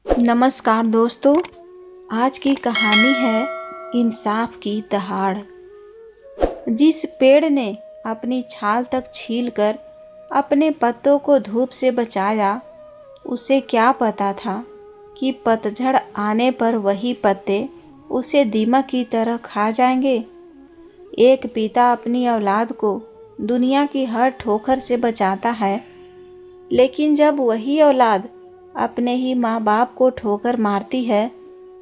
नमस्कार दोस्तों। आज की कहानी है इंसाफ की दहाड़। जिस पेड़ ने अपनी छाल तक छीलकर अपने पत्तों को धूप से बचाया, उसे क्या पता था कि पतझड़ आने पर वही पत्ते उसे दीमक की तरह खा जाएंगे। एक पिता अपनी औलाद को दुनिया की हर ठोकर से बचाता है, लेकिन जब वही औलाद अपने ही माँ बाप को ठोकर मारती है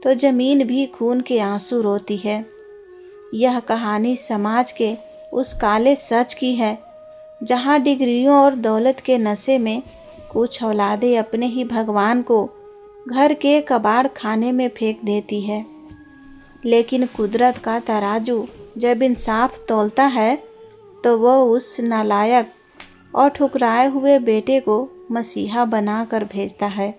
तो ज़मीन भी खून के आंसू रोती है। यह कहानी समाज के उस काले सच की है जहाँ डिग्रियों और दौलत के नशे में कुछ औलादें अपने ही भगवान को घर के कबाड़ खाने में फेंक देती है। लेकिन कुदरत का तराजू जब इंसाफ तौलता है तो वह उस नालायक और ठुकराए हुए बेटे को मसीहा बनाकर भेजता है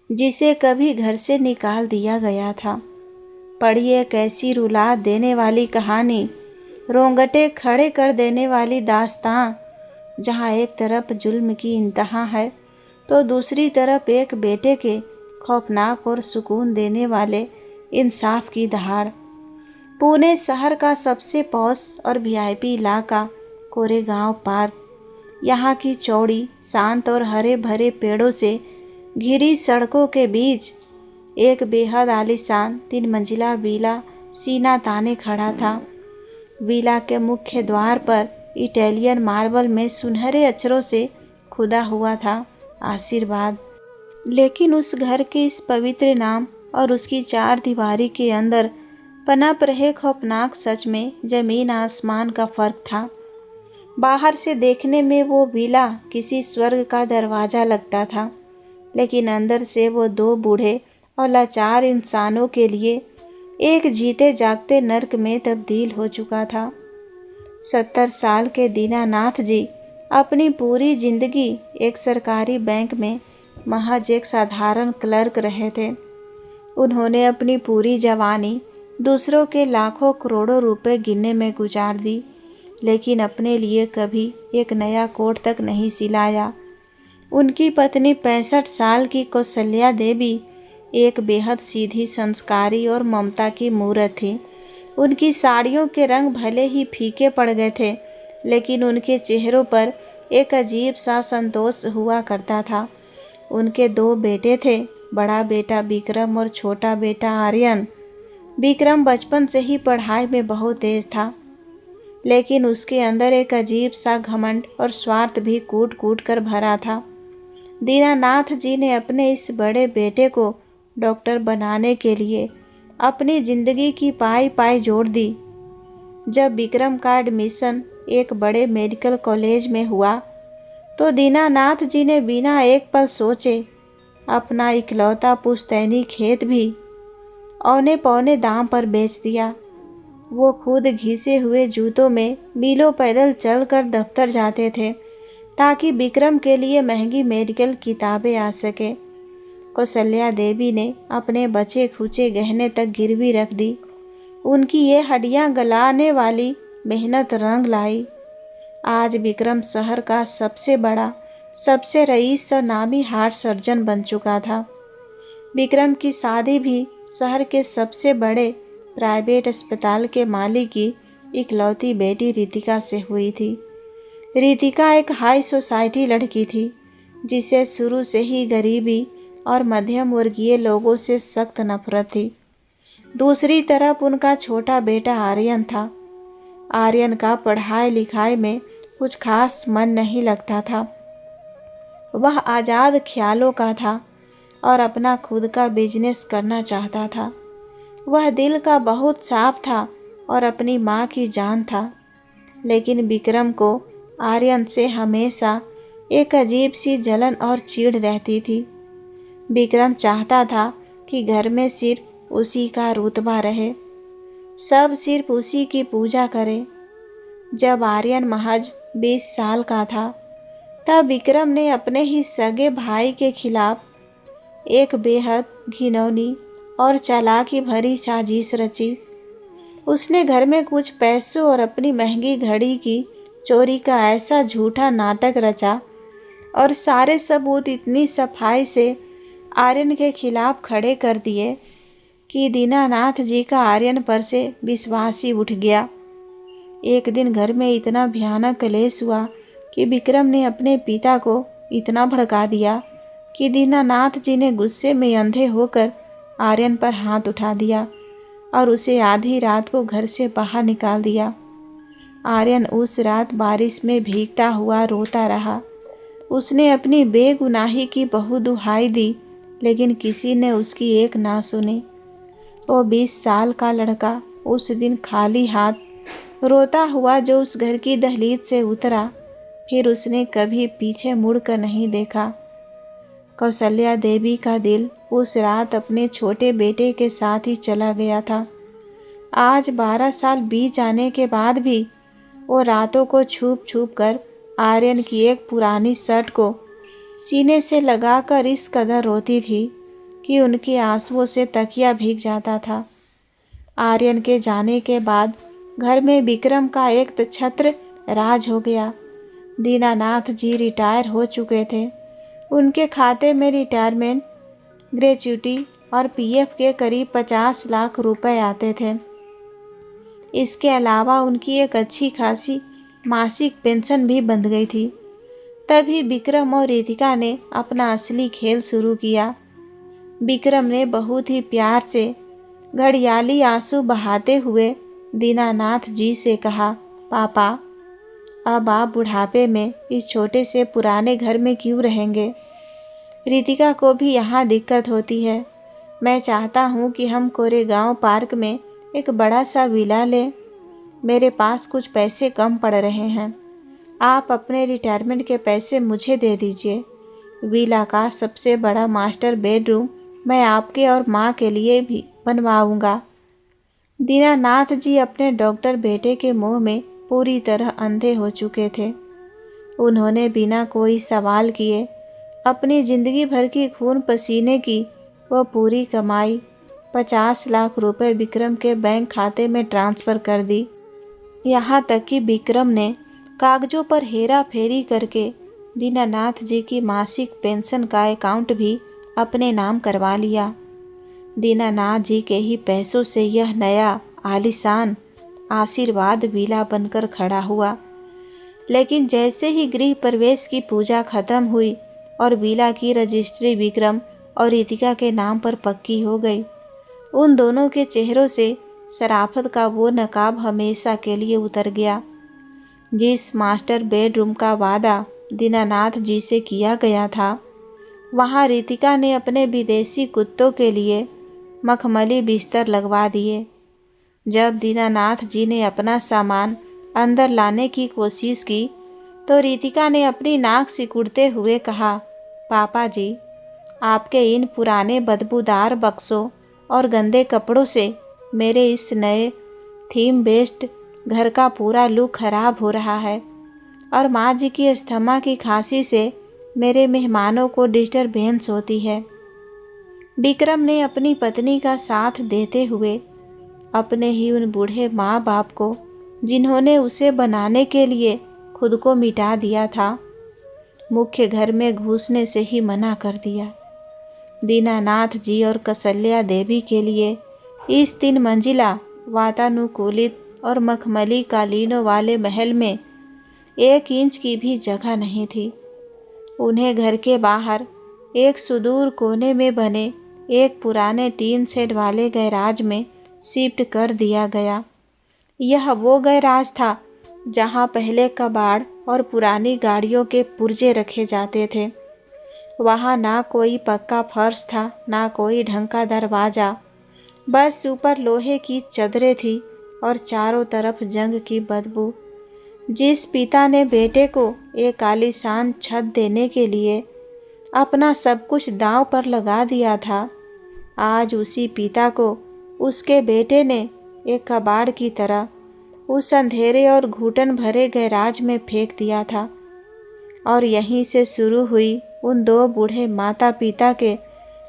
जिसे कभी घर से निकाल दिया गया था। पढ़िए कैसी रुला देने वाली कहानी, रोंगटे खड़े कर देने वाली दास्तां, जहाँ एक तरफ जुल्म की इंतहा है तो दूसरी तरफ एक बेटे के खौफनाक और सुकून देने वाले इंसाफ की दहाड़। पुणे शहर का सबसे पॉश और वीआईपी इलाका कोरेगांव पार्क। यहाँ की चौड़ी, शांत और हरे भरे पेड़ों से घिरी सड़कों के बीच एक बेहद आलीशान 3 मंजिला विला सीना ताने खड़ा था। विला के मुख्य द्वार पर इटालियन मार्बल में सुनहरे अक्षरों से खुदा हुआ था आशीर्वाद। लेकिन उस घर के इस पवित्र नाम और उसकी 4 दीवारी के अंदर पनप रहे खौफनाक सच में जमीन आसमान का फर्क था। बाहर से देखने में वो विला किसी स्वर्ग का दरवाज़ा लगता था, लेकिन अंदर से वो 2 बूढ़े और लाचार इंसानों के लिए एक जीते जागते नर्क में तब्दील हो चुका था। 70 साल के दीनानाथ जी अपनी पूरी जिंदगी एक सरकारी बैंक में महज एक साधारण क्लर्क रहे थे। उन्होंने अपनी पूरी जवानी दूसरों के लाखों करोड़ों रुपए गिनने में गुजार दी, लेकिन अपने लिए कभी एक नया कोट तक नहीं सिलाया। उनकी पत्नी 65 साल की कौशल्या देवी एक बेहद सीधी, संस्कारी और ममता की मूरत थी। उनकी साड़ियों के रंग भले ही फीके पड़ गए थे, लेकिन उनके चेहरों पर एक अजीब सा संतोष हुआ करता था। उनके 2 बेटे थे, बड़ा बेटा विक्रम और छोटा बेटा आर्यन। विक्रम बचपन से ही पढ़ाई में बहुत तेज था, लेकिन उसके अंदर एक अजीब सा घमंड और स्वार्थ भी कूट कूट कर भरा था। दीनानाथ जी ने अपने इस बड़े बेटे को डॉक्टर बनाने के लिए अपनी जिंदगी की पाई पाई जोड़ दी। जब विक्रम का एडमिशन एक बड़े मेडिकल कॉलेज में हुआ तो दीनानाथ जी ने बिना एक पल सोचे अपना इकलौता पुश्तैनी खेत भी औने पौने दाम पर बेच दिया। वो खुद घिसे हुए जूतों में मीलों पैदल चलकर दफ्तर जाते थे ताकि विक्रम के लिए महंगी मेडिकल किताबें आ सके। कौशल्या देवी ने अपने बचे खुचे गहने तक गिरवी रख दी। उनकी ये हड्डियां गलाने वाली मेहनत रंग लाई। आज विक्रम शहर का सबसे बड़ा, सबसे रईस और नामी हार्ट सर्जन बन चुका था। विक्रम की शादी भी शहर के सबसे बड़े प्राइवेट अस्पताल के मालिक की इकलौती बेटी रितिका से हुई थी। रितिका एक हाई सोसाइटी लड़की थी जिसे शुरू से ही गरीबी और मध्यम वर्गीय लोगों से सख्त नफरत थी। दूसरी तरफ उनका छोटा बेटा आर्यन था। आर्यन का पढ़ाई लिखाई में कुछ खास मन नहीं लगता था। वह आज़ाद ख्यालों का था और अपना खुद का बिजनेस करना चाहता था। वह दिल का बहुत साफ था और अपनी माँ की जान था। लेकिन विक्रम को आर्यन से हमेशा एक अजीब सी जलन और चिढ़ रहती थी। विक्रम चाहता था कि घर में सिर्फ उसी का रुतबा रहे, सब सिर्फ उसी की पूजा करे। जब आर्यन महज 20 साल का था तब विक्रम ने अपने ही सगे भाई के खिलाफ एक बेहद घिनौनी और चालाकी भरी साजिश रची। उसने घर में कुछ पैसों और अपनी महंगी घड़ी की चोरी का ऐसा झूठा नाटक रचा और सारे सबूत इतनी सफाई से आर्यन के खिलाफ खड़े कर दिए कि दीनानाथ जी का आर्यन पर से विश्वास ही उठ गया। एक दिन घर में इतना भयानक कलेश हुआ कि विक्रम ने अपने पिता को इतना भड़का दिया कि दीनानाथ जी ने गुस्से में अंधे होकर आर्यन पर हाथ उठा दिया और उसे आधी रात को घर से बाहर निकाल दिया। आर्यन उस रात बारिश में भीगता हुआ रोता रहा। उसने अपनी बेगुनाही की बहुत दुहाई दी, लेकिन किसी ने उसकी एक ना सुनी। वो 20 साल का लड़का उस दिन खाली हाथ रोता हुआ जो उस घर की दहलीज से उतरा, फिर उसने कभी पीछे मुड़कर नहीं देखा। कौशल्या देवी का दिल उस रात अपने छोटे बेटे के साथ ही चला गया था। आज 12 साल बीत जाने के बाद भी वो रातों को छुप छुप कर आर्यन की एक पुरानी शर्ट को सीने से लगाकर इस कदर रोती थी कि उनके आंसुओं से तकिया भीग जाता था। आर्यन के जाने के बाद घर में विक्रम का एक छत्र राज हो गया। दीनानाथ जी रिटायर हो चुके थे। उनके खाते में रिटायरमेंट, ग्रेच्युटी और पीएफ के करीब 50 लाख रुपए आते थे। इसके अलावा उनकी एक अच्छी खासी मासिक पेंशन भी बंध गई थी। तभी विक्रम और रितिका ने अपना असली खेल शुरू किया। विक्रम ने बहुत ही प्यार से घड़ियाली आंसू बहाते हुए दीनानाथ जी से कहा, पापा, अब आप बुढ़ापे में इस छोटे से पुराने घर में क्यों रहेंगे? रितिका को भी यहाँ दिक्कत होती है। मैं चाहता हूँ कि हम कोरेगांव पार्क में एक बड़ा सा विला लें। मेरे पास कुछ पैसे कम पड़ रहे हैं। आप अपने रिटायरमेंट के पैसे मुझे दे दीजिए। विला का सबसे बड़ा मास्टर बेडरूम मैं आपके और माँ के लिए भी बनवाऊंगा। दीनानाथ जी अपने डॉक्टर बेटे के मुंह में पूरी तरह अंधे हो चुके थे। उन्होंने बिना कोई सवाल किए अपनी जिंदगी भर की खून पसीने की वो पूरी कमाई 50 लाख रुपए विक्रम के बैंक खाते में ट्रांसफ़र कर दी। यहाँ तक कि विक्रम ने कागजों पर हेरा फेरी करके दीनानाथ जी की मासिक पेंशन का अकाउंट भी अपने नाम करवा लिया। दीनानाथ जी के ही पैसों से यह नया आलीशान आशीर्वाद विला बनकर खड़ा हुआ। लेकिन जैसे ही गृह प्रवेश की पूजा खत्म हुई और विला की रजिस्ट्री विक्रम और रितिका के नाम पर पक्की हो गई, उन दोनों के चेहरों से शराफत का वो नकाब हमेशा के लिए उतर गया। जिस मास्टर बेडरूम का वादा दीनानाथ जी से किया गया था, वहाँ रितिका ने अपने विदेशी कुत्तों के लिए मखमली बिस्तर लगवा दिए। जब दीनानाथ जी ने अपना सामान अंदर लाने की कोशिश की तो रितिका ने अपनी नाक सिकुड़ते हुए कहा, पापा जी, आपके इन पुराने बदबूदार बक्सों और गंदे कपड़ों से मेरे इस नए थीम बेस्ड घर का पूरा लुक खराब हो रहा है और माँ जी की अस्थमा की खांसी से मेरे मेहमानों को डिस्टरबेंस होती है। विक्रम ने अपनी पत्नी का साथ देते हुए अपने ही उन बूढ़े माँ बाप को, जिन्होंने उसे बनाने के लिए खुद को मिटा दिया था, मुख्य घर में घुसने से ही मना कर दिया। दीनानाथ जी और कौशल्या देवी के लिए इस 3 मंजिला वातानुकूलित और मखमली कालीनों वाले महल में 1 इंच की भी जगह नहीं थी। उन्हें घर के बाहर एक सुदूर कोने में बने एक पुराने टीन शेड वाले गैराज में शिफ्ट कर दिया गया। यह वो गैराज था जहां पहले कबाड़ और पुरानी गाड़ियों के पुर्जे रखे जाते थे। वहां ना कोई पक्का फर्श था, ना कोई ढंग का दरवाज़ा, बस ऊपर लोहे की चदरें थी और चारों तरफ जंग की बदबू। जिस पिता ने बेटे को एक आलीशान छत देने के लिए अपना सब कुछ दांव पर लगा दिया था, आज उसी पिता को उसके बेटे ने एक कबाड़ की तरह उस अंधेरे और घुटन भरे गैराज में फेंक दिया था। और यहीं से शुरू हुई उन 2 बूढ़े माता पिता के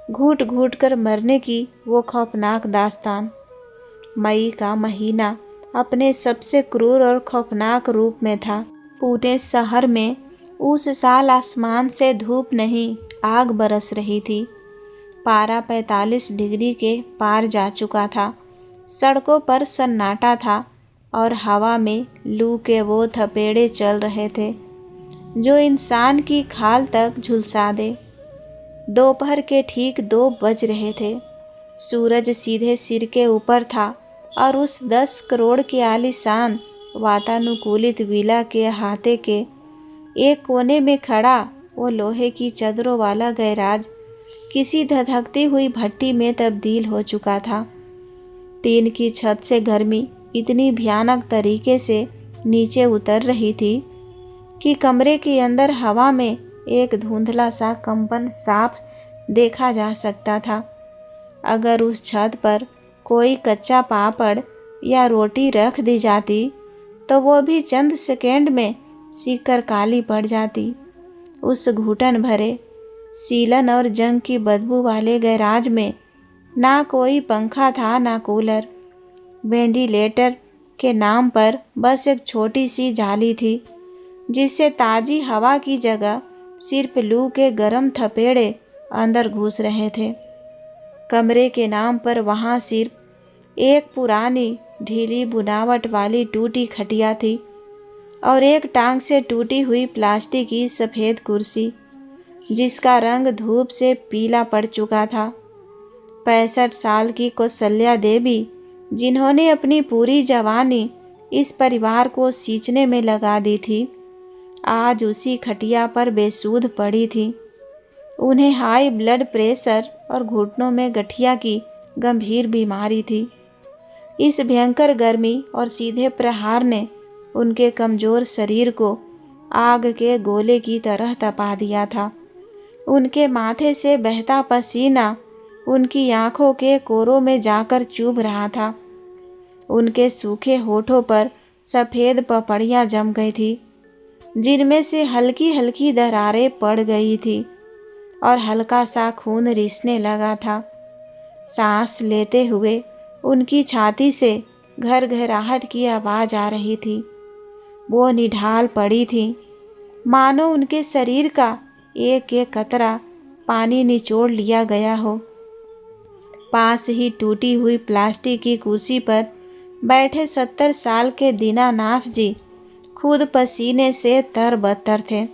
घूट घूट कर मरने की वो खौफनाक दास्तान। मई का महीना अपने सबसे क्रूर और खौफनाक रूप में था। पुणे शहर में उस साल आसमान से धूप नहीं, आग बरस रही थी। पारा 45 डिग्री के पार जा चुका था। सड़कों पर सन्नाटा था और हवा में लू के वो थपेड़े चल रहे थे जो इंसान की खाल तक झुलसा दे। दोपहर के ठीक 2 बज रहे थे। सूरज सीधे सिर के ऊपर था और उस 10 करोड़ के आलीशान वातानुकूलित विला के अहाते के एक कोने में खड़ा वो लोहे की चादरों वाला गैराज किसी धधकती हुई भट्टी में तब्दील हो चुका था। टीन की छत से गर्मी इतनी भयानक तरीके से नीचे उतर रही थी कि कमरे के अंदर हवा में एक धुंधला सा कंपन साफ देखा जा सकता था। अगर उस छत पर कोई कच्चा पापड़ या रोटी रख दी जाती तो वो भी चंद सेकंड में सीख कर काली पड़ जाती। उस घुटन भरे सीलन और जंग की बदबू वाले गैराज में ना कोई पंखा था ना कूलर। वेंटिलेटर के नाम पर बस एक छोटी सी जाली थी जिससे ताज़ी हवा की जगह सिर्फ लू के गर्म थपेड़े अंदर घुस रहे थे। कमरे के नाम पर वहाँ सिर्फ एक पुरानी ढीली बुनावट वाली टूटी खटिया थी और एक टांग से टूटी हुई प्लास्टिक की सफ़ेद कुर्सी जिसका रंग धूप से पीला पड़ चुका था। 65 साल की कौशल्या देवी, जिन्होंने अपनी पूरी जवानी इस परिवार को सींचने में लगा दी थी, आज उसी खटिया पर बेसुध पड़ी थी। उन्हें हाई ब्लड प्रेशर और घुटनों में गठिया की गंभीर बीमारी थी। इस भयंकर गर्मी और सीधे प्रहार ने उनके कमज़ोर शरीर को आग के गोले की तरह तपा दिया था। उनके माथे से बहता पसीना उनकी आँखों के कोरों में जाकर चुभ रहा था। उनके सूखे होठों पर सफ़ेद पपड़ियाँ जम गई थी जिनमें से हल्की हल्की दरारें पड़ गई थी और हल्का सा खून रिसने लगा था। सांस लेते हुए उनकी छाती से घरघराहट की आवाज़ आ रही थी। वो निढाल पड़ी थी, मानो उनके शरीर का एक एक कतरा पानी निचोड़ लिया गया हो। पास ही टूटी हुई प्लास्टिक की कुर्सी पर बैठे 70 साल के दीनानाथ जी खुद पसीने से तरबतर थे।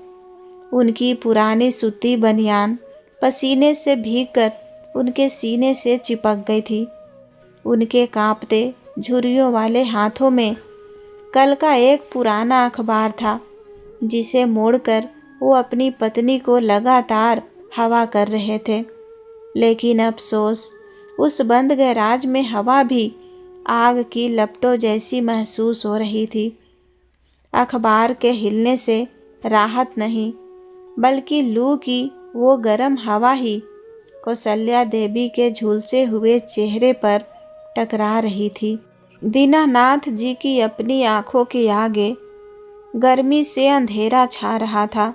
उनकी पुरानी सूती बनियान पसीने से भीगकर उनके सीने से चिपक गई थी। उनके कांपते झुर्रियों वाले हाथों में कल का एक पुराना अखबार था जिसे मोड़कर वो अपनी पत्नी को लगातार हवा कर रहे थे। लेकिन अफसोस, उस बंद गैराज में हवा भी आग की लपटों जैसी महसूस हो रही थी। अखबार के हिलने से राहत नहीं, बल्कि लू की वो गर्म हवा ही कौशल्या देवी के झुलसे हुए चेहरे पर टकरा रही थी। दीनानाथ जी की अपनी आंखों के आगे गर्मी से अंधेरा छा रहा था,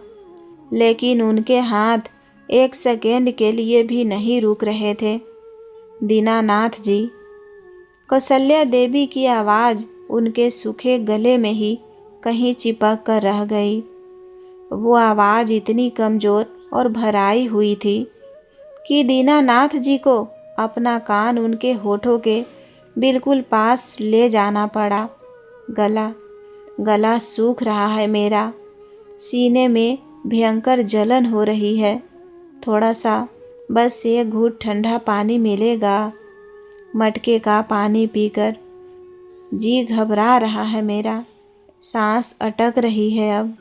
लेकिन उनके हाथ एक सेकेंड के लिए भी नहीं रुक रहे थे। दीनानाथ जी, कौशल्या देवी की आवाज़ उनके सूखे गले में ही कहीं चिपक कर रह गई। वो आवाज़ इतनी कमज़ोर और भराई हुई थी कि दीनानाथ जी को अपना कान उनके होठों के बिल्कुल पास ले जाना पड़ा। गला सूख रहा है मेरा, सीने में भयंकर जलन हो रही है। थोड़ा सा, बस एक घूंट ठंडा पानी मिलेगा? मटके का पानी पीकर जी घबरा रहा है मेरा, सांस अटक रही है अब।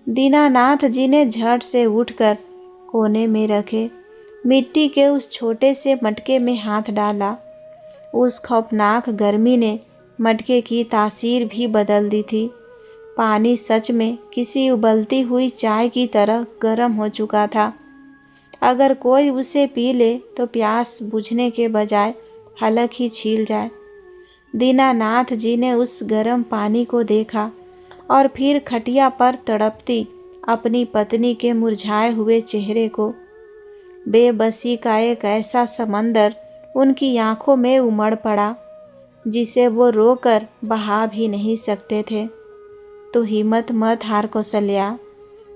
दीनानाथ जी ने झट से उठकर कोने में रखे मिट्टी के उस छोटे से मटके में हाथ डाला। उस खौफनाक गर्मी ने मटके की तासीर भी बदल दी थी। पानी सच में किसी उबलती हुई चाय की तरह गर्म हो चुका था। अगर कोई उसे पी ले तो प्यास बुझने के बजाय हलक ही छील जाए। दीनानाथ जी ने उस गर्म पानी को देखा और फिर खटिया पर तड़पती अपनी पत्नी के मुरझाए हुए चेहरे को। बेबसी का एक ऐसा समंदर उनकी आंखों में उमड़ पड़ा जिसे वो रोकर बहा भी नहीं सकते थे। तो हिम्मत मत हार कौशल्या,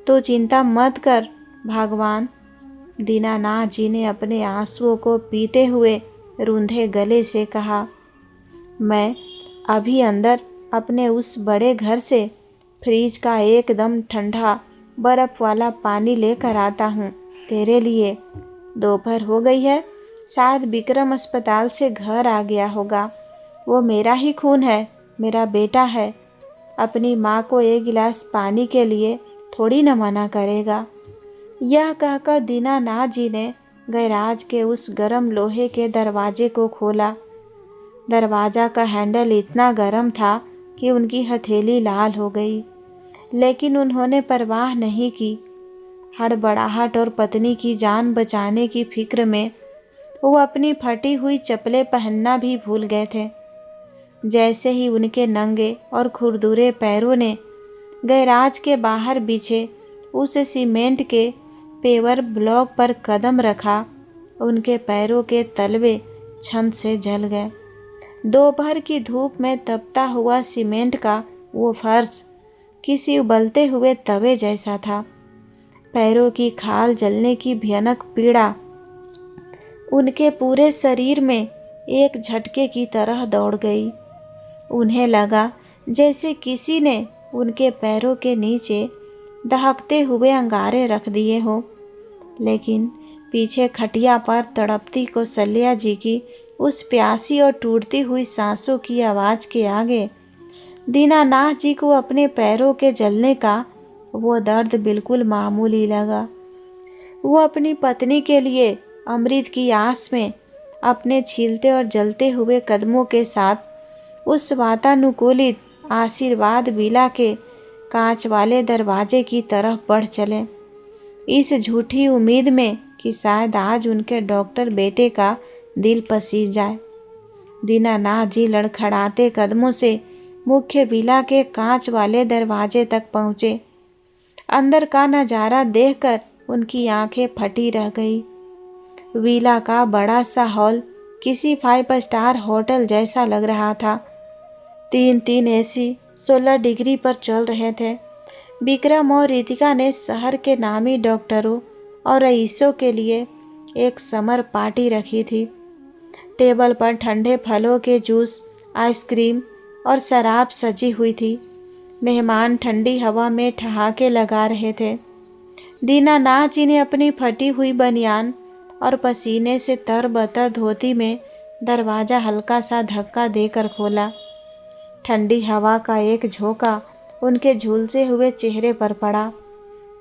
तो चिंता मत कर, भगवान दीनानाथ जी ने अपने आंसुओं को पीते हुए रूंधे गले से कहा, मैं अभी अंदर अपने उस बड़े घर से फ्रिज का एकदम ठंडा बर्फ़ वाला पानी लेकर आता हूँ तेरे लिए। दोपहर हो गई है, शायद विक्रम अस्पताल से घर आ गया होगा। वो मेरा ही खून है, मेरा बेटा है। अपनी माँ को एक गिलास पानी के लिए थोड़ी न मना करेगा। यह कहकर दीनानाथ जी ने गैराज के उस गर्म लोहे के दरवाजे को खोला। दरवाज़ा का हैंडल इतना गर्म था कि उनकी हथेली लाल हो गई, लेकिन उन्होंने परवाह नहीं की। हड़बड़ाहट और पत्नी की जान बचाने की फिक्र में वो अपनी फटी हुई चप्पलें पहनना भी भूल गए थे। जैसे ही उनके नंगे और खुरदुरे पैरों ने गैराज के बाहर बिछे उस सीमेंट के पेवर ब्लॉक पर कदम रखा, उनके पैरों के तलवे छंद से जल गए। दोपहर की धूप में तपता हुआ सीमेंट का वो फर्श किसी उबलते हुए तवे जैसा था। पैरों की खाल जलने की भयानक पीड़ा उनके पूरे शरीर में एक झटके की तरह दौड़ गई। उन्हें लगा जैसे किसी ने उनके पैरों के नीचे दहकते हुए अंगारे रख दिए हो। लेकिन पीछे खटिया पर तड़पती कौशल्या जी की उस प्यासी और टूटती हुई सांसों की आवाज़ के आगे दीनानाथ जी को अपने पैरों के जलने का वो दर्द बिल्कुल मामूली लगा। वो अपनी पत्नी के लिए अमृत की आस में अपने छीलते और जलते हुए कदमों के साथ उस वातानुकूलित आशीर्वाद विला के कांच वाले दरवाजे की तरफ बढ़ चले, इस झूठी उम्मीद में कि शायद आज उनके डॉक्टर बेटे का दिल पसीज जाए। दीनानाथ जी लड़खड़ाते कदमों से मुख्य विला के कांच वाले दरवाजे तक पहुँचे। अंदर का नज़ारा देखकर उनकी आंखें फटी रह गई। विला का बड़ा सा हॉल किसी 5 स्टार होटल जैसा लग रहा था। 3 एसी 16 डिग्री पर चल रहे थे। विक्रम और रितिका ने शहर के नामी डॉक्टरों और रईसों के लिए एक समर पार्टी रखी थी। टेबल पर ठंडे फलों के जूस, आइसक्रीम और शराब सजी हुई थी। मेहमान ठंडी हवा में ठहाके लगा रहे थे। दीनानाथ जी ने अपनी फटी हुई बनियान और पसीने से तरबतर धोती में दरवाज़ा हल्का सा धक्का देकर खोला। ठंडी हवा का एक झोंका उनके झुलसे हुए चेहरे पर पड़ा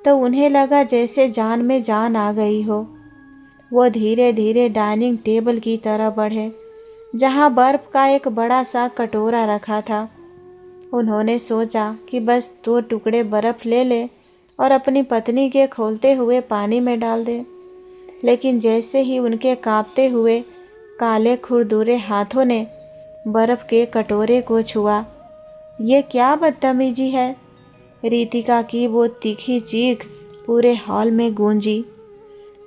तो उन्हें लगा जैसे जान में जान आ गई हो। वो धीरे धीरे डाइनिंग टेबल की तरफ बढ़े, जहाँ बर्फ़ का एक बड़ा सा कटोरा रखा था। उन्होंने सोचा कि बस 2 टुकड़े बर्फ़ ले ले और अपनी पत्नी के खौलते हुए पानी में डाल दे। लेकिन जैसे ही उनके कांपते हुए काले खुरदुरे हाथों ने बर्फ़ के कटोरे को छुआ, ये क्या बदतमीजी है। रितिका की वो तीखी चीख पूरे हॉल में गूंजी।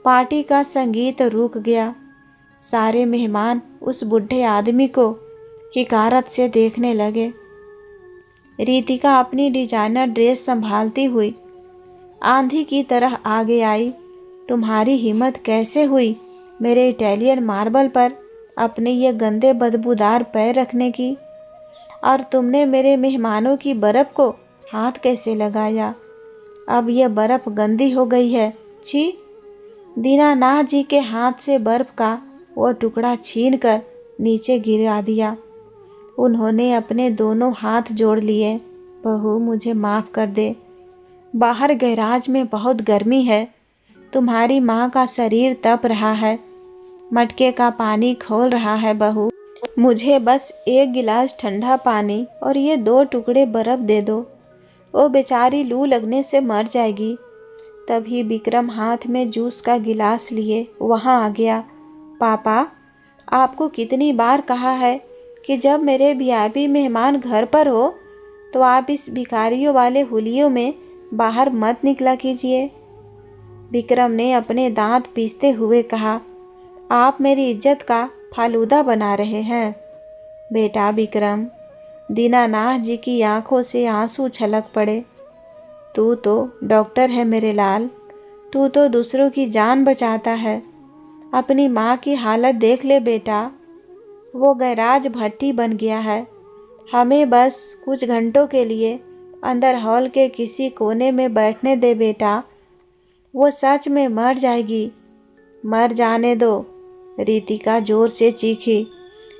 पार्टी का संगीत रुक गया। सारे मेहमान उस बूढ़े आदमी को हिकारत से देखने लगे। रितिका अपनी डिजाइनर ड्रेस संभालती हुई आंधी की तरह आगे आई। तुम्हारी हिम्मत कैसे हुई मेरे इटालियन मार्बल पर अपने ये गंदे बदबूदार पैर रखने की? और तुमने मेरे मेहमानों की बर्फ़ को हाथ कैसे लगाया? अब यह बर्फ़ गंदी हो गई है, छी। दीनानाथ जी के हाथ से बर्फ़ का वो टुकड़ा छीनकर नीचे गिरा दिया। उन्होंने अपने दोनों हाथ जोड़ लिए। बहू, मुझे माफ़ कर दे। बाहर गैराज में बहुत गर्मी है। तुम्हारी माँ का शरीर तप रहा है। मटके का पानी खौल रहा है बहू। मुझे बस 1 गिलास ठंडा पानी और ये 2 टुकड़े बर्फ़ दे दो। वो बेचारी लू लगने से मर जाएगी। तभी विक्रम हाथ में जूस का गिलास लिए वहाँ आ गया। पापा, आपको कितनी बार कहा है कि जब मेरे वीआईपी मेहमान घर पर हो तो आप इस भिखारियों वाले हुलियों में बाहर मत निकला कीजिए। विक्रम ने अपने दांत पीसते हुए कहा, आप मेरी इज्जत का फालूदा बना रहे हैं। बेटा विक्रम, दीनानाथ जी की आंखों से आंसू छलक पड़े। तू तो डॉक्टर है मेरे लाल, तू तो दूसरों की जान बचाता है। अपनी माँ की हालत देख ले बेटा, वो गैराज भट्टी बन गया है। हमें बस कुछ घंटों के लिए अंदर हॉल के किसी कोने में बैठने दे बेटा, वो सच में मर जाएगी। मर जाने दो, रितिका जोर से चीखी।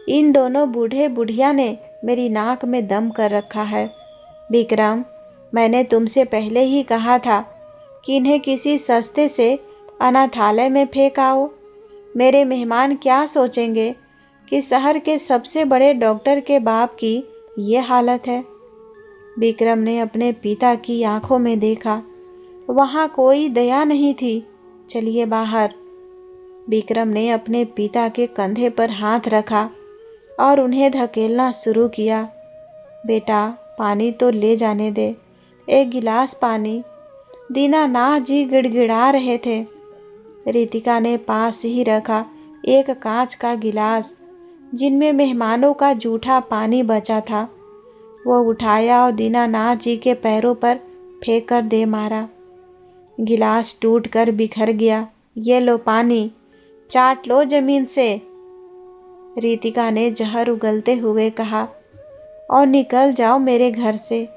इन दोनों बूढ़े बुढ़िया ने मेरी नाक में दम कर रखा है। विक्रम, मैंने तुमसे पहले ही कहा था कि इन्हें किसी सस्ते से अनाथालय में फेंक आओ। मेरे मेहमान क्या सोचेंगे कि शहर के सबसे बड़े डॉक्टर के बाप की ये हालत है। विक्रम ने अपने पिता की आंखों में देखा, वहाँ कोई दया नहीं थी। चलिए बाहर। विक्रम ने अपने पिता के कंधे पर हाथ रखा और उन्हें धकेलना शुरू किया। बेटा, पानी तो ले जाने दे, एक गिलास पानी। दीनानाथ जी गिड़गिड़ा रहे थे। रितिका ने पास ही रखा एक कांच का गिलास जिनमें मेहमानों का जूठा पानी बचा था। वो उठाया और दीनानाथ जी के पैरों पर फेंक कर दे मारा। गिलास टूटकर बिखर गया। ये लो पानी, चाट लो जमीन से, रितिका ने जहर उगलते हुए कहा, और निकल जाओ मेरे घर से।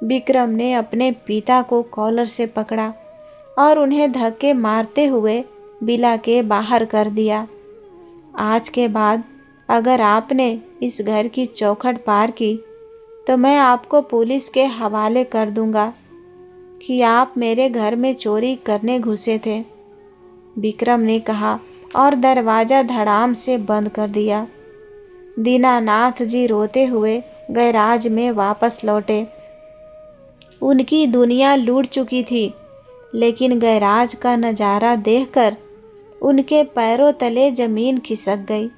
विक्रम ने अपने पिता को कॉलर से पकड़ा और उन्हें धक्के मारते हुए विला के बाहर कर दिया। आज के बाद अगर आपने इस घर की चौखट पार की तो मैं आपको पुलिस के हवाले कर दूंगा कि आप मेरे घर में चोरी करने घुसे थे, विक्रम ने कहा और दरवाज़ा धड़ाम से बंद कर दिया। दीनानाथ जी रोते हुए गैराज में वापस लौटे। उनकी दुनिया लूट चुकी थी, लेकिन गैराज का नज़ारा देखकर उनके पैरों तले जमीन खिसक गई।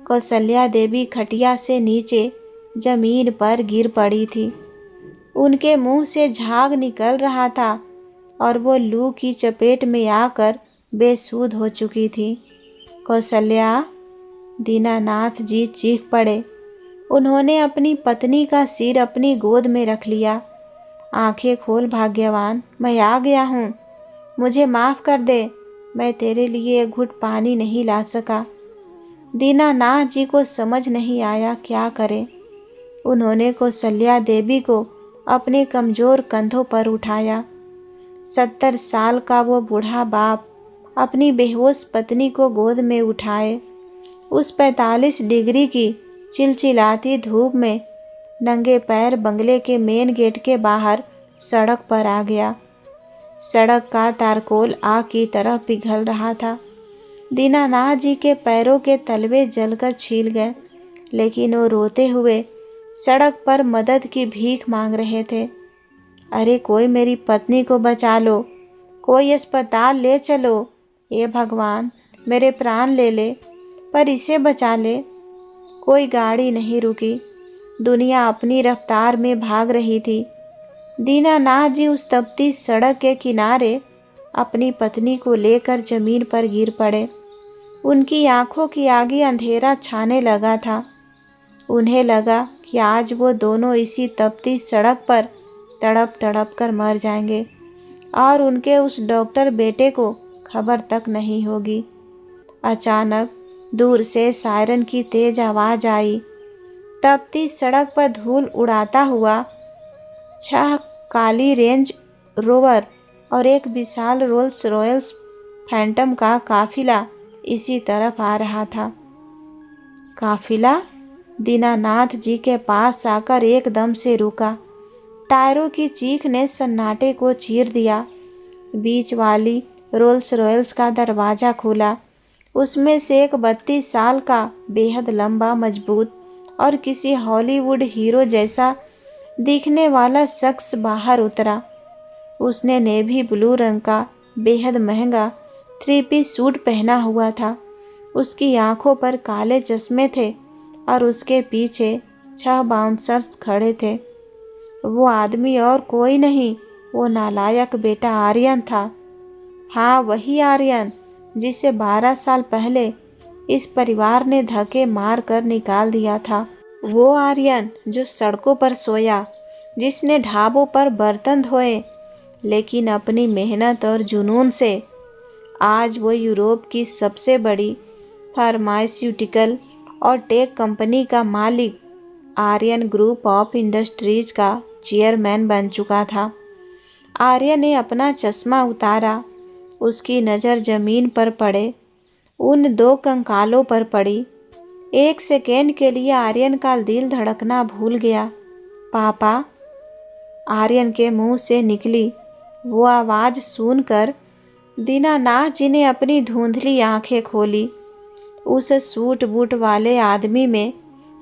कौशल्या देवी खटिया से नीचे जमीन पर गिर पड़ी थी। उनके मुंह से झाग निकल रहा था और वो लू की चपेट में आकर बेसुध हो चुकी थी। कौशल्या, दीनानाथ जी चीख पड़े। उन्होंने अपनी पत्नी का सिर अपनी गोद में रख लिया। आंखें खोल भाग्यवान, मैं आ गया हूँ, मुझे माफ़ कर दे, मैं तेरे लिए एक घुट पानी नहीं ला सका। दीनानाथ जी को समझ नहीं आया क्या करें। उन्होंने कौशल्या देवी को अपने कमज़ोर कंधों पर उठाया। 70 साल का वो बूढ़ा बाप अपनी बेहोश पत्नी को गोद में उठाए उस 45 डिग्री की चिलचिलाती धूप में नंगे पैर बंगले के मेन गेट के बाहर सड़क पर आ गया। सड़क का तारकोल आग की तरह पिघल रहा था। दीनानाथ जी के पैरों के तलवे जलकर छील गए, लेकिन वो रोते हुए सड़क पर मदद की भीख मांग रहे थे। अरे कोई मेरी पत्नी को बचा लो, कोई अस्पताल ले चलो, ये भगवान मेरे प्राण ले ले, पर इसे बचा ले। कोई गाड़ी नहीं रुकी। दुनिया अपनी रफ्तार में भाग रही थी। दीनानाथ जी उस तपती सड़क के किनारे अपनी पत्नी को लेकर जमीन पर गिर पड़े। उनकी आंखों की आगे अंधेरा छाने लगा था। उन्हें लगा कि आज वो दोनों इसी तपती सड़क पर तड़प तड़प कर मर जाएंगे और उनके उस डॉक्टर बेटे को खबर तक नहीं होगी। अचानक दूर से सायरन की तेज आवाज़ आई। तपती सड़क पर धूल उड़ाता हुआ 6 काली रेंज रोवर और एक विशाल रोल्स रॉयल्स फैंटम का काफिला इसी तरफ आ रहा था। काफिला दीनानाथ जी के पास आकर एकदम से रुका। टायरों की चीख ने सन्नाटे को चीर दिया। बीच वाली रोल्स रॉयल्स का दरवाज़ा खुला। उसमें से एक 32 साल का बेहद लंबा, मजबूत और किसी हॉलीवुड हीरो जैसा दिखने वाला शख्स बाहर उतरा। उसने नेवी ब्लू रंग का बेहद महंगा 3 पीस सूट पहना हुआ था। उसकी आंखों पर काले चश्मे थे और उसके पीछे 6 बाउंसर्स खड़े थे। वो आदमी और कोई नहीं, वो नालायक बेटा आर्यन था। हाँ, वही आर्यन जिसे 12 साल पहले इस परिवार ने धक्के मार कर निकाल दिया था। वो आर्यन जो सड़कों पर सोया, जिसने ढाबों पर बर्तन धोए लेकिन अपनी मेहनत और जुनून से आज वो यूरोप की सबसे बड़ी फार्मास्यूटिकल और टेक कंपनी का मालिक आर्यन ग्रुप ऑफ इंडस्ट्रीज का चेयरमैन बन चुका था। आर्यन ने अपना चश्मा उतारा। उसकी नज़र जमीन पर पड़े उन दो कंकालों पर पड़ी। एक सेकेंड के लिए आर्यन का दिल धड़कना भूल गया। पापा, आर्यन के मुंह से निकली वो आवाज़ सुनकर दीनानाथ जी ने अपनी धुंधली आंखें खोली। उस सूट बूट वाले आदमी में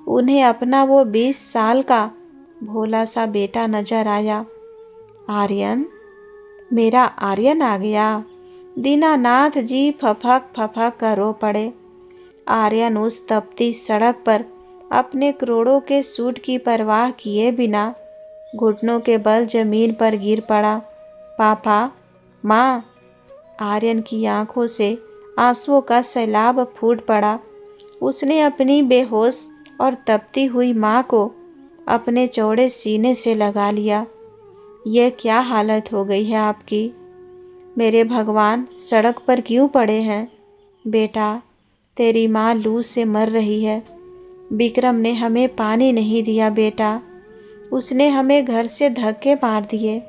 उन्हें अपना वो 20 साल का भोला सा बेटा नजर आया। आर्यन, मेरा आर्यन आ गया। दीनानाथ जी फफक कर रो पड़े। आर्यन उस तपती सड़क पर अपने करोड़ों के सूट की परवाह किए बिना घुटनों के बल जमीन पर गिर पड़ा। पापा, माँ। आर्यन की आंखों से आंसुओं का सैलाब फूट पड़ा। उसने अपनी बेहोश और तपती हुई माँ को अपने चौड़े सीने से लगा लिया। यह क्या हालत हो गई है आपकी? मेरे भगवान, सड़क पर क्यों पड़े हैं? बेटा, तेरी माँ लू से मर रही है। विक्रम ने हमें पानी नहीं दिया बेटा। उसने हमें घर से धक्के मार दिए।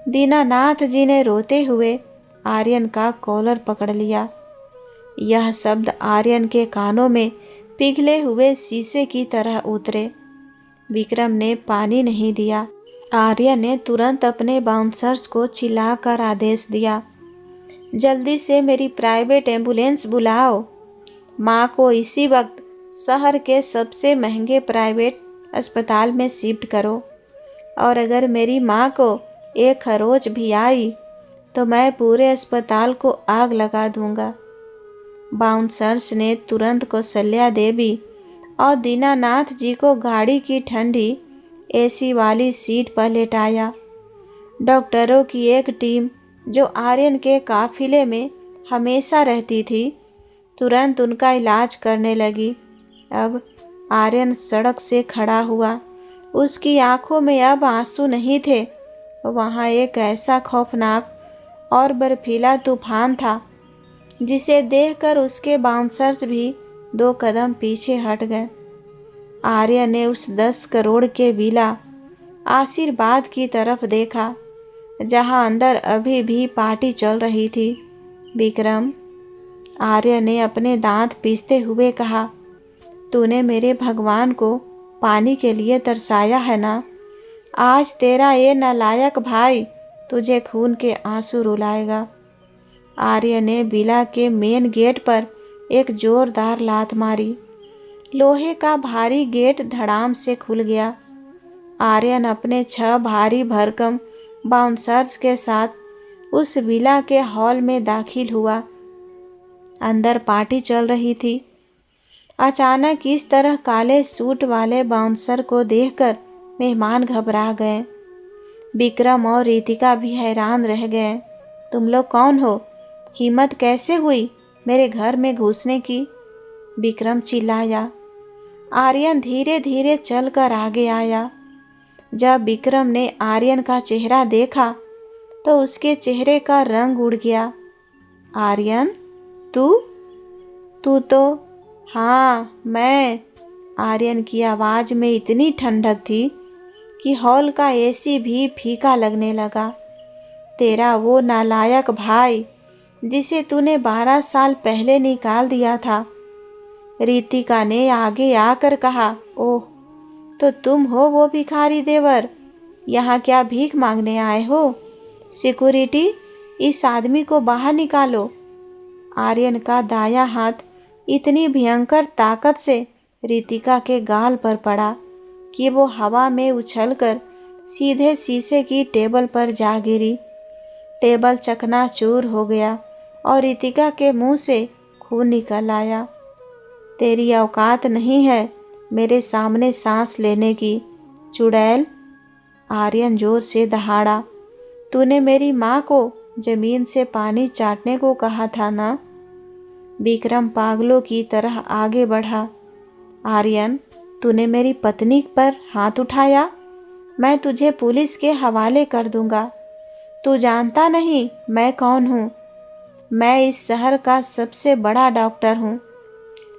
दीनानाथ जी ने रोते हुए आर्यन का कॉलर पकड़ लिया। यह शब्द आर्यन के कानों में पिघले हुए शीशे की तरह उतरे। विक्रम ने पानी नहीं दिया। आर्यन ने तुरंत अपने बाउंसर्स को चिल्लाकर आदेश दिया, जल्दी से मेरी प्राइवेट एम्बुलेंस बुलाओ। माँ को इसी वक्त शहर के सबसे महंगे प्राइवेट अस्पताल में शिफ्ट करो, और अगर मेरी माँ को एक खरोच भी आई तो मैं पूरे अस्पताल को आग लगा दूंगा। बाउंसर्स ने तुरंत कौशल्या देवी और दीनानाथ जी को गाड़ी की ठंडी एसी वाली सीट पर लेटाया। डॉक्टरों की एक टीम जो आर्यन के काफिले में हमेशा रहती थी, तुरंत उनका इलाज करने लगी। अब आर्यन सड़क से खड़ा हुआ। उसकी आंखों में अब आंसू नहीं थे। वहाँ एक ऐसा खौफनाक और बर्फीला तूफान था जिसे देखकर उसके बाउंसर्स भी 2 कदम पीछे हट गए। आर्यन ने उस 10 करोड़ के विला आशीर्वाद की तरफ देखा, जहां अंदर अभी भी पार्टी चल रही थी। विक्रम, आर्यन ने अपने दांत पीसते हुए कहा, तूने मेरे भगवान को पानी के लिए तरसाया है ना? आज तेरा ये नालायक भाई तुझे खून के आंसू रुलाएगा। आर्यन ने विला के मेन गेट पर एक जोरदार लात मारी। लोहे का भारी गेट धड़ाम से खुल गया। आर्यन अपने 6 भारी भरकम बाउंसर्स के साथ उस विला के हॉल में दाखिल हुआ। अंदर पार्टी चल रही थी। अचानक इस तरह काले सूट वाले बाउंसर को देखकर मेहमान घबरा गए। विक्रम और रितिका भी हैरान रह गए। तुम लोग कौन हो? हिम्मत कैसे हुई मेरे घर में घुसने की? विक्रम चिल्लाया। आर्यन धीरे धीरे चलकर आगे आया। जब विक्रम ने आर्यन का चेहरा देखा तो उसके चेहरे का रंग उड़ गया। आर्यन, तू तो? हाँ, मैं। आर्यन की आवाज़ में इतनी ठंडक थी कि हॉल का एसी भी फीका लगने लगा। तेरा वो नालायक भाई जिसे तूने 12 साल पहले निकाल दिया था। रितिका ने आगे आकर कहा, ओह, तो तुम हो वो भिखारी देवर? यहाँ क्या भीख मांगने आए हो? सिक्योरिटी, इस आदमी को बाहर निकालो। आर्यन का दायां हाथ इतनी भयंकर ताकत से रितिका के गाल पर पड़ा कि वो हवा में उछलकर सीधे शीशे की टेबल पर जा गिरी। टेबल चकनाचूर हो गया और रितिका के मुंह से खून निकल आया। तेरी औकात नहीं है मेरे सामने सांस लेने की, चुड़ैल। आर्यन जोर से दहाड़ा। तूने मेरी माँ को जमीन से पानी चाटने को कहा था ना? विक्रम पागलों की तरह आगे बढ़ा। आर्यन, तूने मेरी पत्नी पर हाथ उठाया? मैं तुझे पुलिस के हवाले कर दूंगा। तू जानता नहीं मैं कौन हूँ? मैं इस शहर का सबसे बड़ा डॉक्टर हूँ।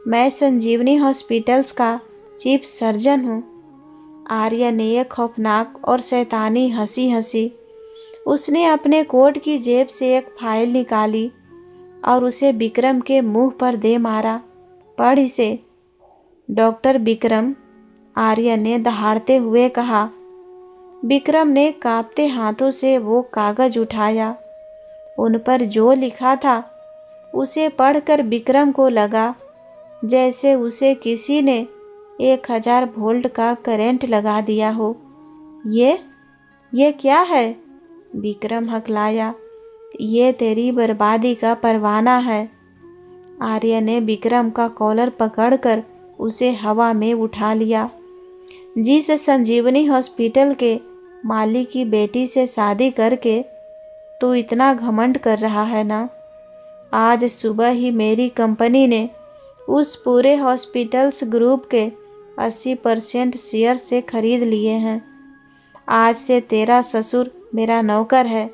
मैं संजीवनी हॉस्पिटल्स का चीफ सर्जन हूँ। आर्य ने एक खौफनाक और शैतानी हंसी हंसी। उसने अपने कोट की जेब से एक फाइल निकाली और उसे विक्रम के मुंह पर दे मारा। पढ़ इसे। डॉक्टर विक्रम, आर्य ने दहाड़ते हुए कहा। विक्रम ने कांपते हाथों से वो कागज उठाया। उन पर जो लिखा था उसे पढ़कर विक्रम को लगा जैसे उसे किसी ने 1000 वोल्ट का करंट लगा दिया हो। ये क्या है? विक्रम हकलाया। ये तेरी बर्बादी का परवाना है। आर्य ने विक्रम का कॉलर पकड़कर उसे हवा में उठा लिया। जिस संजीवनी हॉस्पिटल के मालिक की बेटी से शादी करके तू इतना घमंड कर रहा है ना, आज सुबह ही मेरी कंपनी ने उस पूरे हॉस्पिटल्स ग्रुप के 80% शेयर से खरीद लिए हैं। आज से तेरा ससुर मेरा नौकर है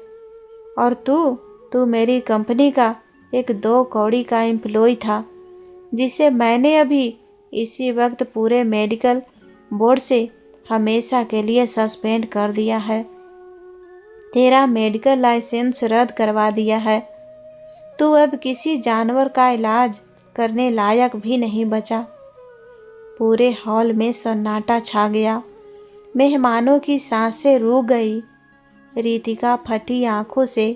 और तू मेरी कंपनी का एक 2 कौड़ी का एम्प्लॉय था जिसे मैंने अभी इसी वक्त पूरे मेडिकल बोर्ड से हमेशा के लिए सस्पेंड कर दिया है। तेरा मेडिकल लाइसेंस रद्द करवा दिया है। तू अब किसी जानवर का इलाज करने लायक भी नहीं बचा। पूरे हॉल में सन्नाटा छा गया। मेहमानों की सांसें रुक गई। रितिका फटी आंखों से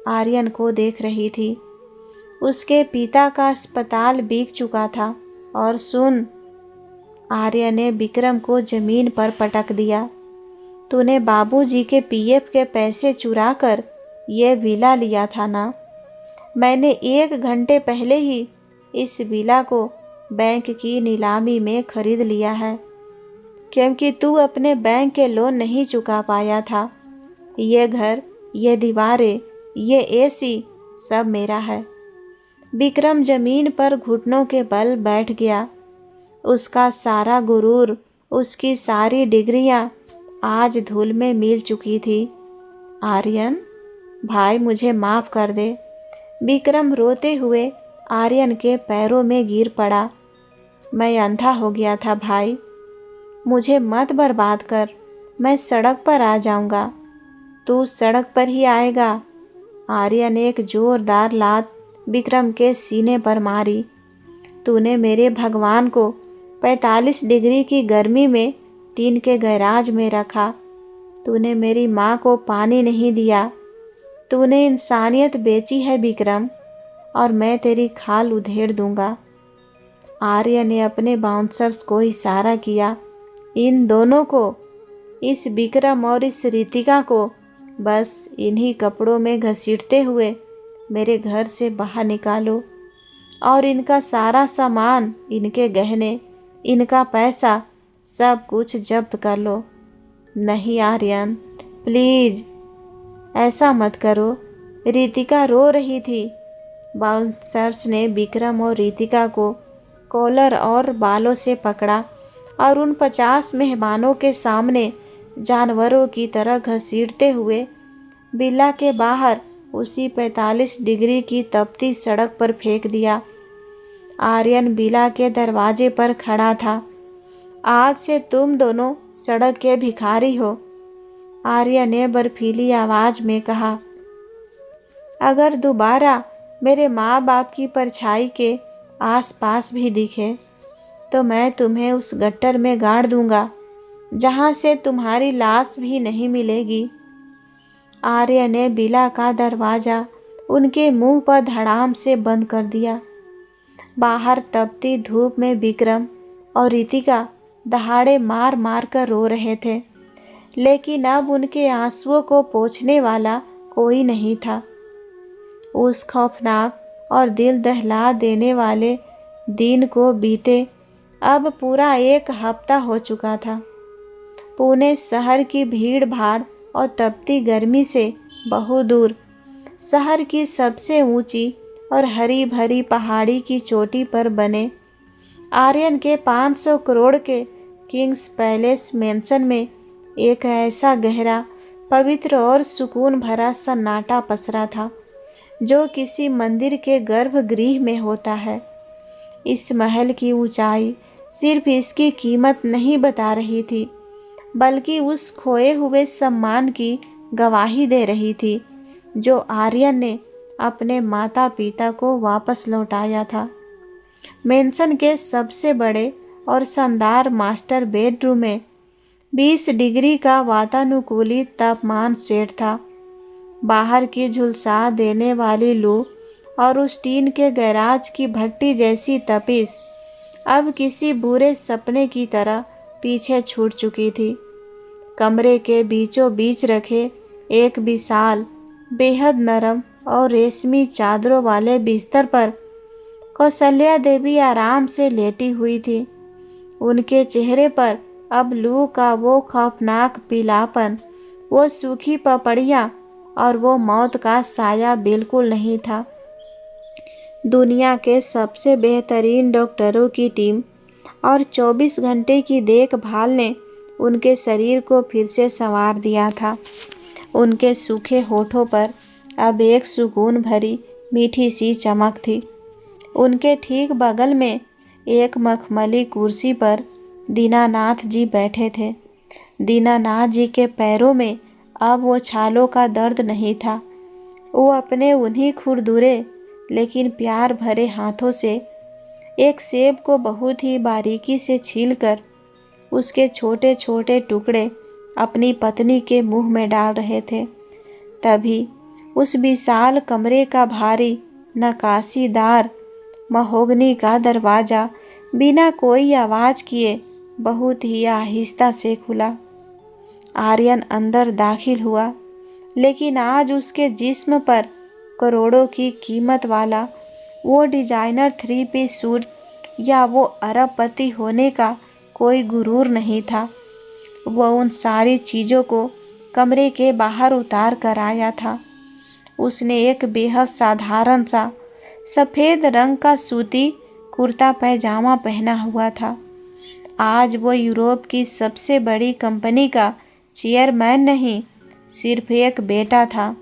आर्यन को देख रही थी। उसके पिता का अस्पताल बिक चुका था। और सुन, आर्य ने विक्रम को जमीन पर पटक दिया। तूने बाबूजी के पीएफ के पैसे चुराकर ये विला लिया था ना? मैंने 1 घंटे पहले ही इस विला को बैंक की नीलामी में खरीद लिया है क्योंकि तू अपने बैंक के लोन नहीं चुका पाया था। ये घर, ये दीवारें, ये एसी सब मेरा है। विक्रम जमीन पर घुटनों के बल बैठ गया। उसका सारा गुरूर, उसकी सारी डिग्रियां आज धूल में मिल चुकी थी। आर्यन भाई, मुझे माफ़ कर दे। विक्रम रोते हुए आर्यन के पैरों में गिर पड़ा। मैं अंधा हो गया था भाई, मुझे मत बर्बाद कर। मैं सड़क पर आ जाऊंगा। तू सड़क पर ही आएगा। आर्यन ने एक जोरदार लात विक्रम के सीने पर मारी। तूने मेरे भगवान को 45 डिग्री की गर्मी में टीन के गैराज में रखा। तूने मेरी माँ को पानी नहीं दिया। तूने इंसानियत बेची है विक्रम, और मैं तेरी खाल उधेड़ दूंगा। आर्य ने अपने बाउंसर्स को इशारा किया। इन दोनों को, इस विक्रम और इस रितिका को, बस इन्हीं कपड़ों में घसीटते हुए मेरे घर से बाहर निकालो और इनका सारा सामान, इनके गहने, इनका पैसा, सब कुछ जब्त कर लो। नहीं आर्यन, प्लीज़ ऐसा मत करो। रितिका रो रही थी। बाउंसर्स ने विक्रम और रितिका को कॉलर और बालों से पकड़ा और उन 50 मेहमानों के सामने जानवरों की तरह घसीटते हुए विला के बाहर उसी 45 डिग्री की तपती सड़क पर फेंक दिया। आर्यन विला के दरवाजे पर खड़ा था। आज से तुम दोनों सड़क के भिखारी हो, आर्य ने बर्फीली आवाज में कहा। अगर दोबारा मेरे माँ बाप की परछाई के आसपास भी दिखे तो मैं तुम्हें उस गट्टर में गाड़ दूंगा जहाँ से तुम्हारी लाश भी नहीं मिलेगी। आर्य ने विला का दरवाज़ा उनके मुंह पर धड़ाम से बंद कर दिया। बाहर तपती धूप में विक्रम और रितिका दहाड़े मार मार कर रो रहे थे, लेकिन अब उनके आंसुओं को पोंछने वाला कोई नहीं था। उस खौफनाक और दिल दहला देने वाले दिन को बीते अब पूरा 1 हफ्ता हो चुका था। पुणे शहर की भीड़ भाड़ और तपती गर्मी से बहुत दूर शहर की सबसे ऊंची और हरी भरी पहाड़ी की चोटी पर बने आर्यन के 500 करोड़ के किंग्स पैलेस मैंसन में एक ऐसा गहरा पवित्र और सुकून भरा सन्नाटा पसरा था, जो किसी मंदिर के गर्भगृह में होता है। इस महल की ऊंचाई सिर्फ इसकी कीमत नहीं बता रही थी, बल्कि उस खोए हुए सम्मान की गवाही दे रही थी जो आर्यन ने अपने माता पिता को वापस लौटाया था। मेंशन के सबसे बड़े और शानदार मास्टर बेडरूम में 20 डिग्री का वातानुकूलित तापमान सेट था। बाहर की झुलसा देने वाली लू और उस टीन के गैराज की भट्टी जैसी तपिश अब किसी बुरे सपने की तरह पीछे छूट चुकी थी। कमरे के बीचों बीच रखे एक विशाल, बेहद नरम और रेशमी चादरों वाले बिस्तर पर कौशल्या देवी आराम से लेटी हुई थी। उनके चेहरे पर अब लू का वो खौफनाक पीलापन, वो सूखी पपड़ियाँ और वो मौत का साया बिल्कुल नहीं था। दुनिया के सबसे बेहतरीन डॉक्टरों की टीम और 24 घंटे की देखभाल ने उनके शरीर को फिर से संवार दिया था। उनके सूखे होठों पर अब एक सुकून भरी मीठी सी चमक थी। उनके ठीक बगल में एक मखमली कुर्सी पर दीनानाथ जी बैठे थे। दीनानाथ जी के पैरों में अब वो छालों का दर्द नहीं था। वो अपने उन्हीं खुरदुरे लेकिन प्यार भरे हाथों से एक सेब को बहुत ही बारीकी से छीलकर उसके छोटे छोटे टुकड़े अपनी पत्नी के मुंह में डाल रहे थे। तभी उस विशाल कमरे का भारी नक्काशीदार महोगनी का दरवाज़ा बिना कोई आवाज़ किए बहुत ही आहिस्ता से खुला। आर्यन अंदर दाखिल हुआ, लेकिन आज उसके जिस्म पर करोड़ों की कीमत वाला वो डिजाइनर 3 पीस सूट या वो अरबपति होने का कोई गुरूर नहीं था। वह उन सारी चीज़ों को कमरे के बाहर उतार कर आया था। उसने एक बेहद साधारण सा सफ़ेद रंग का सूती कुर्ता पैजामा पहना हुआ था। आज वो यूरोप की सबसे बड़ी कंपनी का चेयरमैन नहीं, सिर्फ एक बेटा था।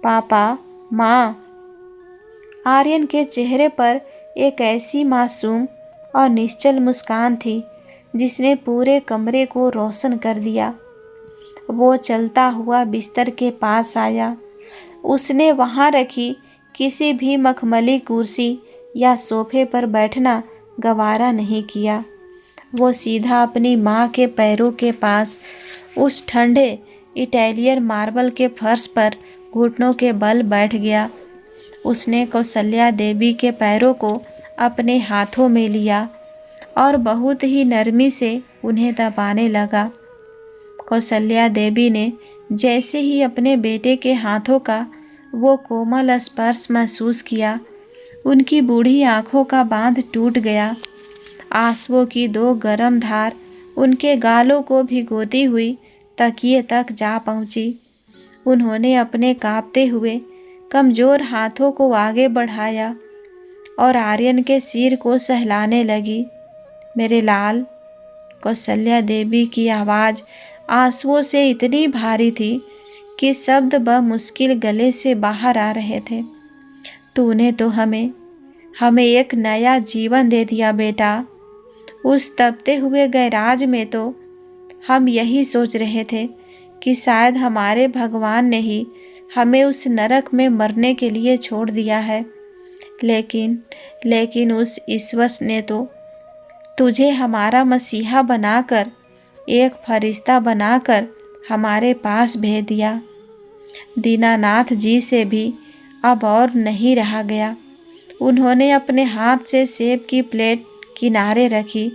पापा, माँ। आर्यन के चेहरे पर एक ऐसी मासूम और निश्चल मुस्कान थी जिसने पूरे कमरे को रोशन कर दिया। वो चलता हुआ बिस्तर के पास आया। उसने वहाँ रखी किसी भी मखमली कुर्सी या सोफे पर बैठना गवारा नहीं किया। वो सीधा अपनी माँ के पैरों के पास उस ठंडे इटालियन मार्बल के फर्श पर घुटनों के बल बैठ गया। उसने कौशल्या देवी के पैरों को अपने हाथों में लिया और बहुत ही नरमी से उन्हें दबाने लगा। कौशल्या देवी ने जैसे ही अपने बेटे के हाथों का वो कोमल स्पर्श महसूस किया, उनकी बूढ़ी आंखों का बांध टूट गया। आंसुओं की 2 गर्म धार उनके गालों को भिगोती हुई तकिए तक जा पहुंची। उन्होंने अपने कांपते हुए कमज़ोर हाथों को आगे बढ़ाया और आर्यन के सिर को सहलाने लगी। मेरे लाल। कौशल्या देवी की आवाज़ आंसुओं से इतनी भारी थी कि शब्द बमुश्किल गले से बाहर आ रहे थे। तूने तो हमें एक नया जीवन दे दिया बेटा। उस तपते हुए गैराज में तो हम यही सोच रहे थे कि शायद हमारे भगवान ने ही हमें उस नरक में मरने के लिए छोड़ दिया है, लेकिन उस ईश्वर ने तो तुझे हमारा मसीहा बनाकर, एक फरिश्ता बनाकर हमारे पास भेज दिया। दीनानाथ जी से भी अब और नहीं रहा गया। उन्होंने अपने हाथ से सेब की प्लेट किनारे रखी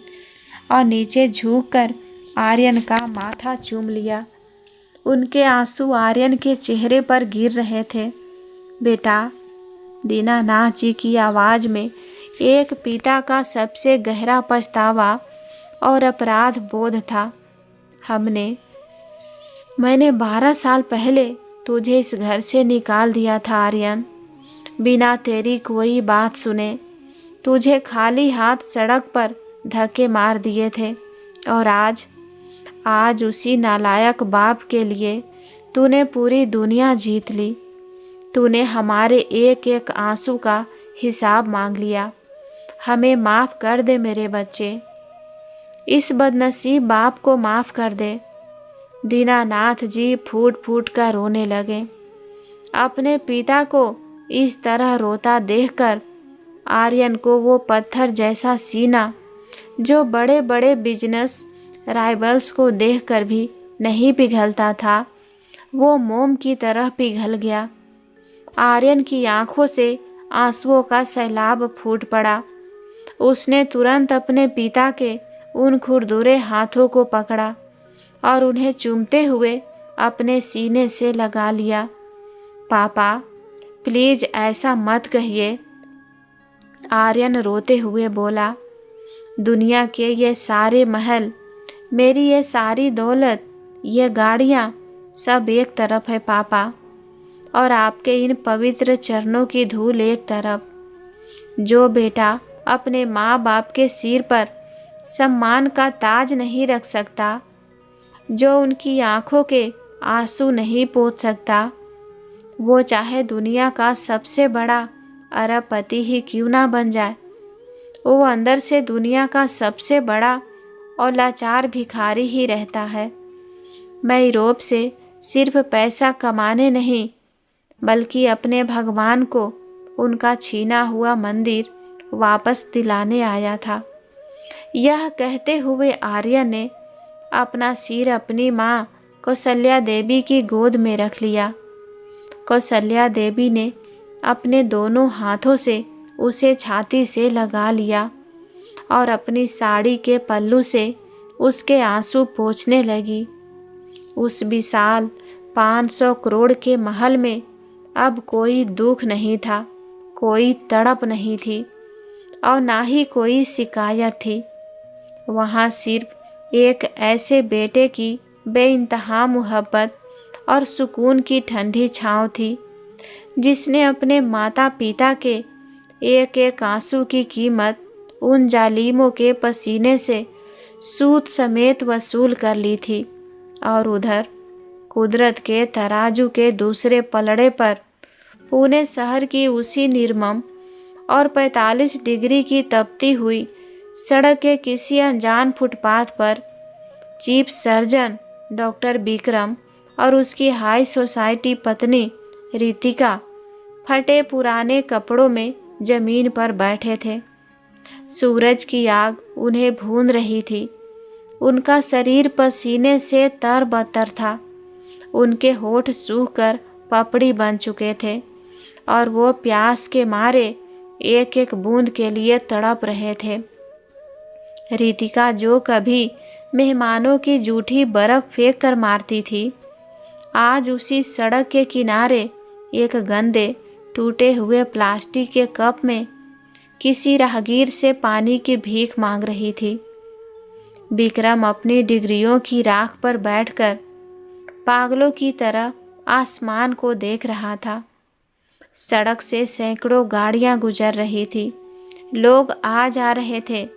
और नीचे झुककर आर्यन का माथा चूम लिया। उनके आंसू आर्यन के चेहरे पर गिर रहे थे। बेटा, दीनानाथ जी की आवाज़ में एक पिता का सबसे गहरा पछतावा और अपराध बोध था। मैंने 12 साल पहले तुझे इस घर से निकाल दिया था आर्यन, बिना तेरी कोई बात सुने। तुझे खाली हाथ सड़क पर धक्के मार दिए थे और आज उसी नालायक बाप के लिए तूने पूरी दुनिया जीत ली। तूने हमारे एक एक आंसू का हिसाब मांग लिया। हमें माफ़ कर दे मेरे बच्चे। इस बदनसीब बाप को माफ़ कर दे। दीनानाथ जी फूट फूट कर रोने लगे। अपने पिता को इस तरह रोता देखकर आर्यन को वो पत्थर जैसा सीना, जो बड़े बड़े बिजनेस राइवल्स को देखकर भी नहीं पिघलता था, वो मोम की तरह पिघल गया। आर्यन की आंखों से आंसुओं का सैलाब फूट पड़ा। उसने तुरंत अपने पिता के उन खुरदुरे हाथों को पकड़ा और उन्हें चूमते हुए अपने सीने से लगा लिया। पापा, प्लीज ऐसा मत कहिए। आर्यन रोते हुए बोला, दुनिया के ये सारे महल, मेरी ये सारी दौलत, ये गाड़ियाँ सब एक तरफ है पापा, और आपके इन पवित्र चरणों की धूल एक तरफ। जो बेटा अपने माँ बाप के सिर पर सम्मान का ताज नहीं रख सकता, जो उनकी आंखों के आंसू नहीं पोंछ सकता, वो चाहे दुनिया का सबसे बड़ा अरबपति ही क्यों ना बन जाए, वो अंदर से दुनिया का सबसे बड़ा और लाचार भिखारी ही रहता है। मैं यूरोप से सिर्फ पैसा कमाने नहीं, बल्कि अपने भगवान को उनका छीना हुआ मंदिर वापस दिलाने आया था। यह कहते हुए आर्यन ने अपना सिर अपनी माँ कौशल्या देवी की गोद में रख लिया। कौशल्या देवी ने अपने दोनों हाथों से उसे छाती से लगा लिया और अपनी साड़ी के पल्लू से उसके आंसू पोंछने लगी। उस विशाल 500 करोड़ के महल में अब कोई दुख नहीं था, कोई तड़प नहीं थी और ना ही कोई शिकायत थी। वहाँ सिर्फ एक ऐसे बेटे की बेइंतहा मोहब्बत और सुकून की ठंडी छाँव थी, जिसने अपने माता पिता के एक एक आंसू की कीमत उन जालिमों के पसीने से सूद समेत वसूल कर ली थी। और उधर कुदरत के तराजू के दूसरे पलड़े पर पुणे शहर की उसी निर्मम और 45 डिग्री की तपती हुई सड़क के किसी अनजान फुटपाथ पर चीफ सर्जन डॉक्टर विक्रम और उसकी हाई सोसाइटी पत्नी रितिका फटे पुराने कपड़ों में जमीन पर बैठे थे। सूरज की आग उन्हें भून रही थी। उनका शरीर पसीने से तरबतर था। उनके होठ सूखकर पपड़ी बन चुके थे और वो प्यास के मारे एक एक बूंद के लिए तड़प रहे थे। रितिका जो कभी मेहमानों की जूठी बर्फ फेंक कर मारती थी, आज उसी सड़क के किनारे एक गंदे टूटे हुए प्लास्टिक के कप में किसी राहगीर से पानी की भीख मांग रही थी। विक्रम अपनी डिग्रियों की राख पर बैठकर पागलों की तरह आसमान को देख रहा था। सड़क से सैकड़ों गाड़ियां गुजर रही थी। लोग आ जा रहे थे,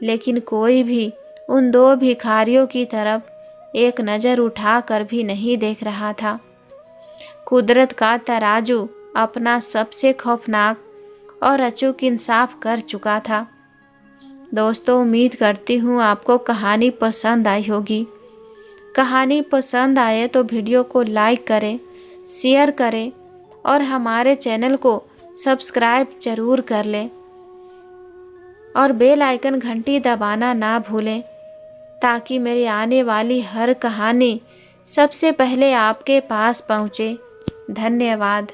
लेकिन कोई भी उन दो भिखारियों की तरफ एक नज़र उठाकर भी नहीं देख रहा था। कुदरत का तराजू अपना सबसे खौफनाक और अचूक इंसाफ कर चुका था। दोस्तों, उम्मीद करती हूँ आपको कहानी पसंद आई होगी। कहानी पसंद आए तो वीडियो को लाइक करें, शेयर करें और हमारे चैनल को सब्सक्राइब जरूर कर लें और बेल आइकन घंटी दबाना ना भूलें, ताकि मेरी आने वाली हर कहानी सबसे पहले आपके पास पहुँचे। धन्यवाद।